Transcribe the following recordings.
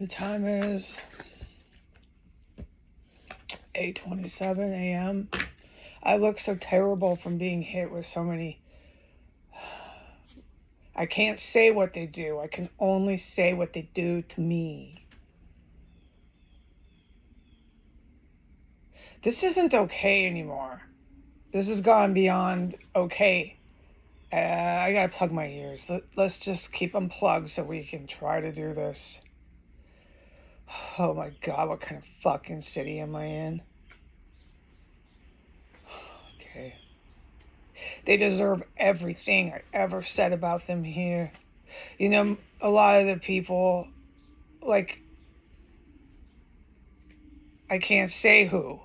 The time is 8:27 a.m. I look so terrible from being hit with so many. I can't say what they do. I can only say what they do to me. This isn't okay anymore. This has gone beyond okay. I gotta plug my ears. Let's just keep them plugged so we can try to do this. Oh my god, what kind of fucking city am I in? Okay. They deserve everything I ever said about them here. You know, a lot of the people, like, I can't say who.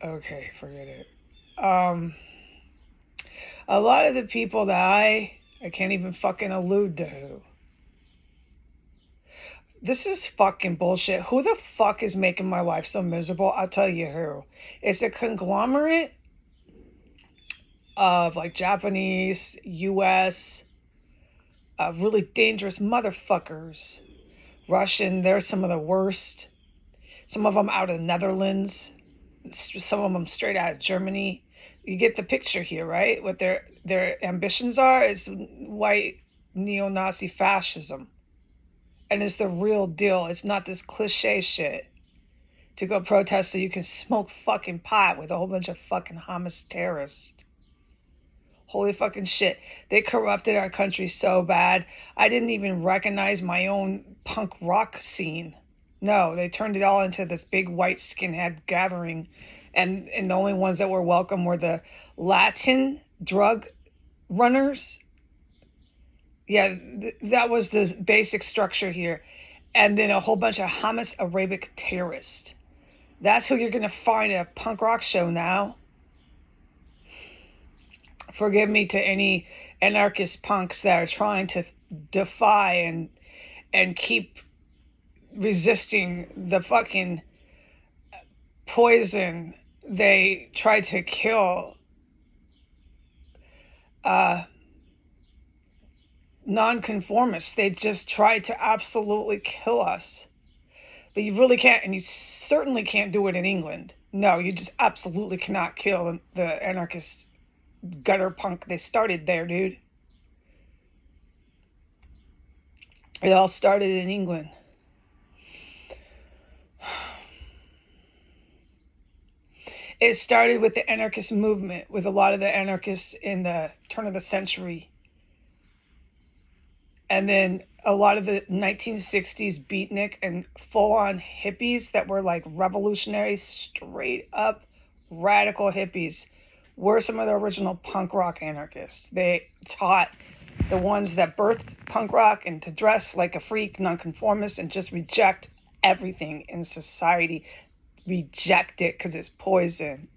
Okay, forget it. A lot of the people that I can't even fucking allude to who. This is fucking bullshit. Who the fuck is making my life so miserable? I'll tell you who. It's a conglomerate of like Japanese, US, really dangerous motherfuckers. Russian, they're some of the worst. Some of them out of the Netherlands. Some of them straight out of Germany. You get the picture here, right? What their ambitions are is white neo-Nazi fascism. And it's the real deal. It's not this cliche shit to go protest so you can smoke fucking pot with a whole bunch of fucking Hamas terrorists. Holy fucking shit. They corrupted our country so bad. I didn't even recognize my own punk rock scene. No, they turned it all into this big white skinhead gathering. And the only ones that were welcome were the Latin drug runners. Yeah, that was the basic structure here. And then a whole bunch of Hamas Arabic terrorists. That's who you're going to find at a punk rock show now. Forgive me to any anarchist punks that are trying to defy and keep resisting the fucking poison they tried to kill nonconformists. They just tried to absolutely kill us. But you really can't, and you certainly can't do it in England. No, you just absolutely cannot kill the anarchist gutter punk they started there, dude. It all started in England. It started with the anarchist movement, with a lot of the anarchists in the turn of the century. And then a lot of the 1960s beatnik and full-on hippies that were like revolutionary, straight up radical hippies were some of the original punk rock anarchists. They taught the ones that birthed punk rock and to dress like a freak, nonconformist, and just reject everything in society. Reject it because it's poison.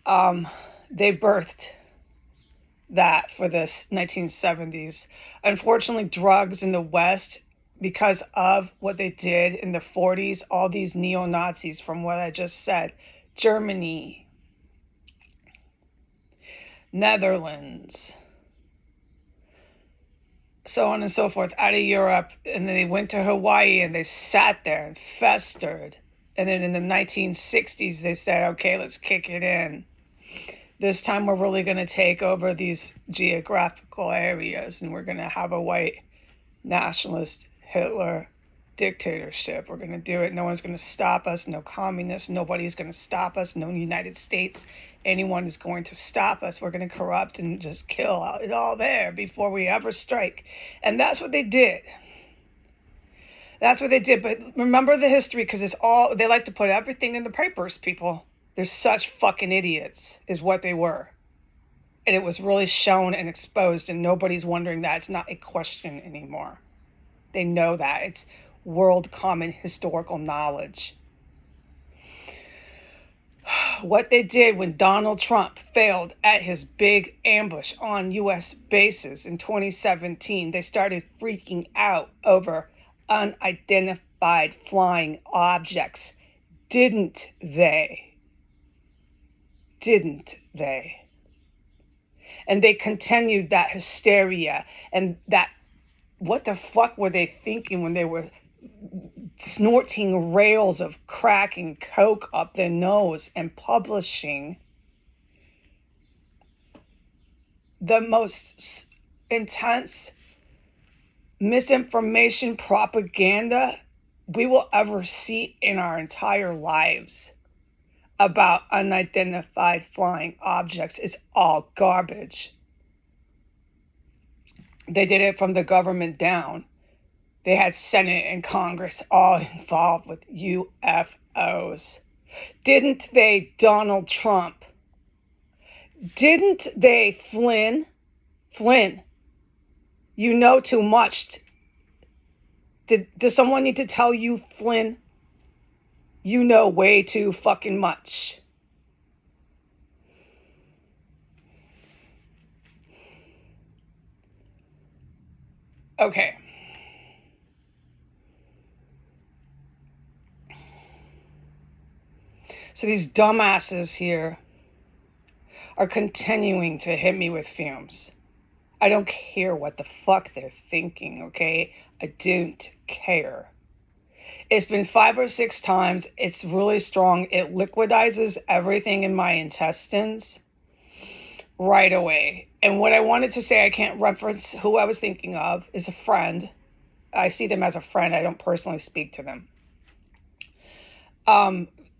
They birthed that for the 1970s. Unfortunately, drugs in the West, because of what they did in the 40s, all these neo-Nazis from what I just said, Germany, Netherlands, so on and so forth, out of Europe, and then they went to Hawaii and they sat there and festered. And then in the 1960s, they said, okay, let's kick it in. This time we're really going to take over these geographical areas and we're going to have a white nationalist Hitler dictatorship. We're going to do it. No one's going to stop us. No communists. Nobody's going to stop us. No United States. Anyone is going to stop us. We're going to corrupt and just kill it all there before we ever strike. And that's what they did. That's what they did. But remember the history, because it's all, they like to put everything in the papers, people. They're such fucking idiots is what they were. And it was really shown and exposed, and nobody's wondering that. It's not a question anymore. They know that. It's world common historical knowledge. What they did when Donald Trump failed at his big ambush on U.S. bases in 2017, they started freaking out over unidentified flying objects. Didn't they? Didn't they? And they continued that hysteria and that what the fuck were they thinking when they were snorting rails of crack and coke up their nose and publishing the most intense misinformation propaganda we will ever see in our entire lives about unidentified flying objects? Is all garbage. They did it from the government down. They had Senate and Congress all involved with UFOs. Didn't they, Donald Trump? Didn't they, Flynn? Flynn, you know too much. Does someone need to tell you, Flynn? You know way too fucking much. Okay. So these dumbasses here are continuing to hit me with fumes. I don't care what the fuck they're thinking, okay? I don't care. It's been 5 or 6 times. It's really strong. It liquidizes everything in my intestines right away. And what I wanted to say, I can't reference who I was thinking of, is a friend. I see them as a friend. I don't personally speak to them.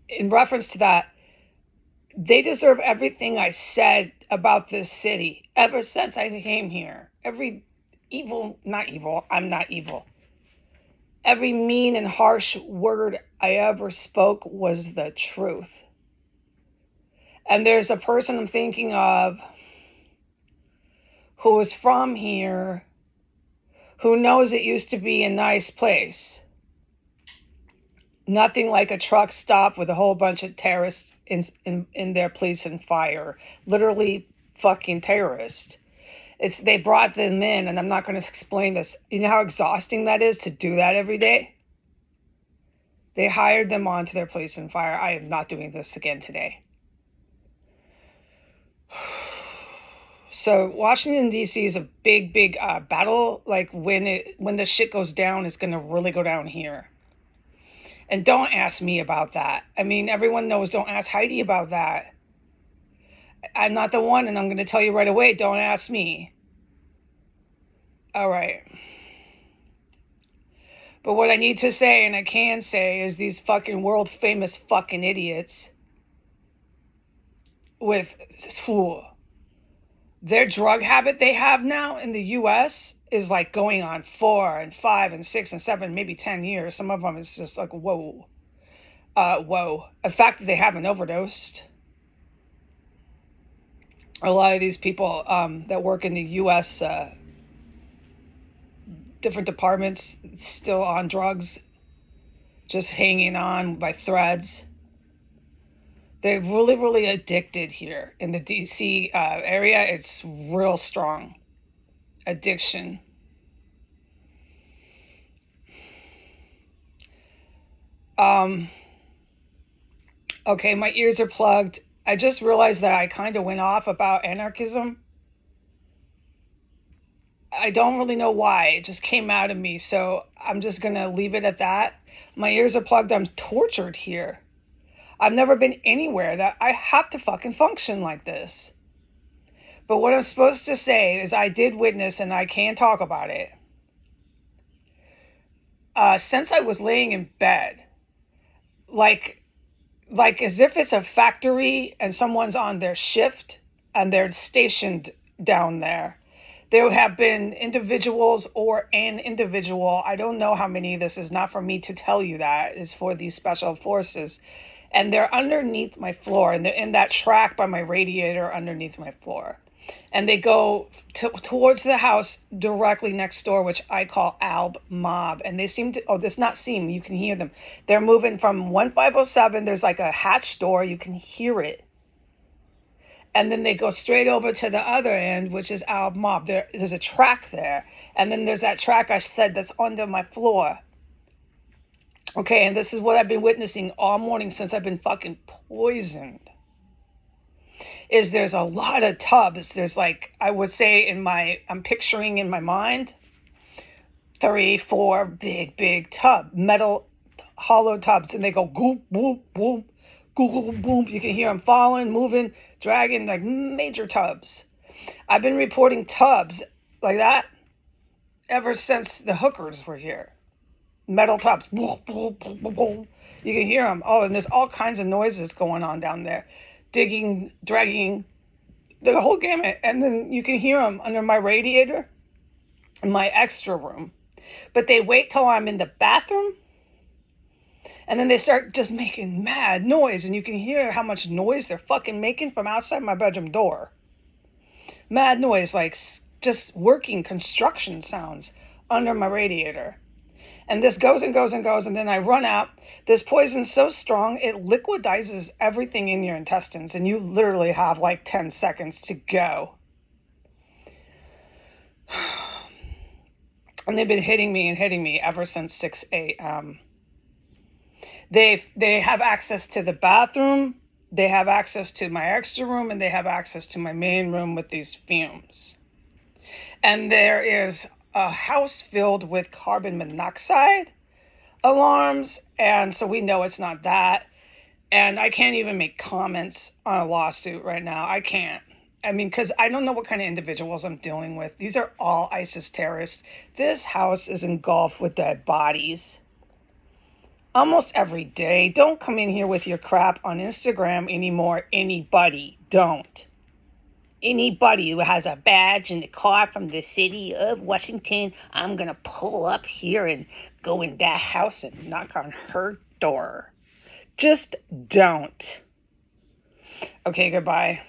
In reference to that, they deserve everything I said about this city ever since I came here. Every not evil, I'm not evil. Every mean and harsh word I ever spoke was the truth. And there's a person I'm thinking of who is from here, who knows it used to be a nice place. Nothing like a truck stop with a whole bunch of terrorists in their police and fire. Literally fucking terrorists. They brought them in, and I'm not going to explain this. You know how exhausting that is to do that every day? They hired them onto their police and fire. I am not doing this again today. So Washington, D.C. is a big battle. Like when the shit goes down, it's going to really go down here. And don't ask me about that. I mean, everyone knows, don't ask Heidi about that. I'm not the one, and I'm going to tell you right away, don't ask me. All right. But what I need to say, and I can say, is these fucking world famous fucking idiots with their drug habit they have now in the U.S. is like going on 4 and 5 and 6 and 7, maybe 10 years. Some of them is just like, whoa. The fact that they haven't overdosed. A lot of these people that work in the U.S. Different departments still on drugs, just hanging on by threads. They're really addicted here in the DC area. It's real strong addiction. Okay, my ears are plugged. I just realized that I kind of went off about anarchism. I don't really know why. It just came out of me. So I'm just going to leave it at that. My ears are plugged. I'm tortured here. I've never been anywhere that I have to fucking function like this. But what I'm supposed to say is I did witness, and I can talk about it. Since I was laying in bed, like as if it's a factory and someone's on their shift and they're stationed down there. There have been individuals or an individual, I don't know how many, this is not for me to tell you that, it's for these special forces. And they're underneath my floor, and they're in that track by my radiator underneath my floor. And they go towards the house directly next door, which I call Alb Mob. And they seem to, you can hear them. They're moving from 1507, there's like a hatch door, you can hear it. And then they go straight over to the other end, which is Alb Mob. There's a track there. And then there's that track I said that's under my floor. Okay, and this is what I've been witnessing all morning since I've been fucking poisoned. Is there's a lot of tubs. There's like, I would say I'm picturing in my mind, 3, 4 big metal hollow tubs, and they go goop, boop, boop, goop, goop, boop. You can hear them falling, moving, dragging, like major tubs. I've been reporting tubs like that ever since the hookers were here. Metal tubs. Boop, boop, boop, boop, boop. You can hear them. Oh, and there's all kinds of noises going on down there. Digging, dragging, the whole gamut. And then you can hear them under my radiator in my extra room. But they wait till I'm in the bathroom, and then they start just making mad noise, and you can hear how much noise they're fucking making from outside my bedroom door. Mad noise, like just working construction sounds under my radiator. And this goes and goes and goes, and then I run out. This poison's so strong, it liquidizes everything in your intestines, and you literally have like 10 seconds to go. And they've been hitting me ever since 6 a.m. They have access to the bathroom, they have access to my extra room, and they have access to my main room with these fumes. And there is a house filled with carbon monoxide alarms, and so we know it's not that. And I can't even make comments on a lawsuit right now. I can't. I mean, because I don't know what kind of individuals I'm dealing with. These are all ISIS terrorists. This house is engulfed with dead bodies almost every day. Don't come in here with your crap on Instagram anymore. Anybody. Don't. Anybody who has a badge in the car from the city of Washington, I'm going to pull up here and go in that house and knock on her door. Just don't. Okay, goodbye.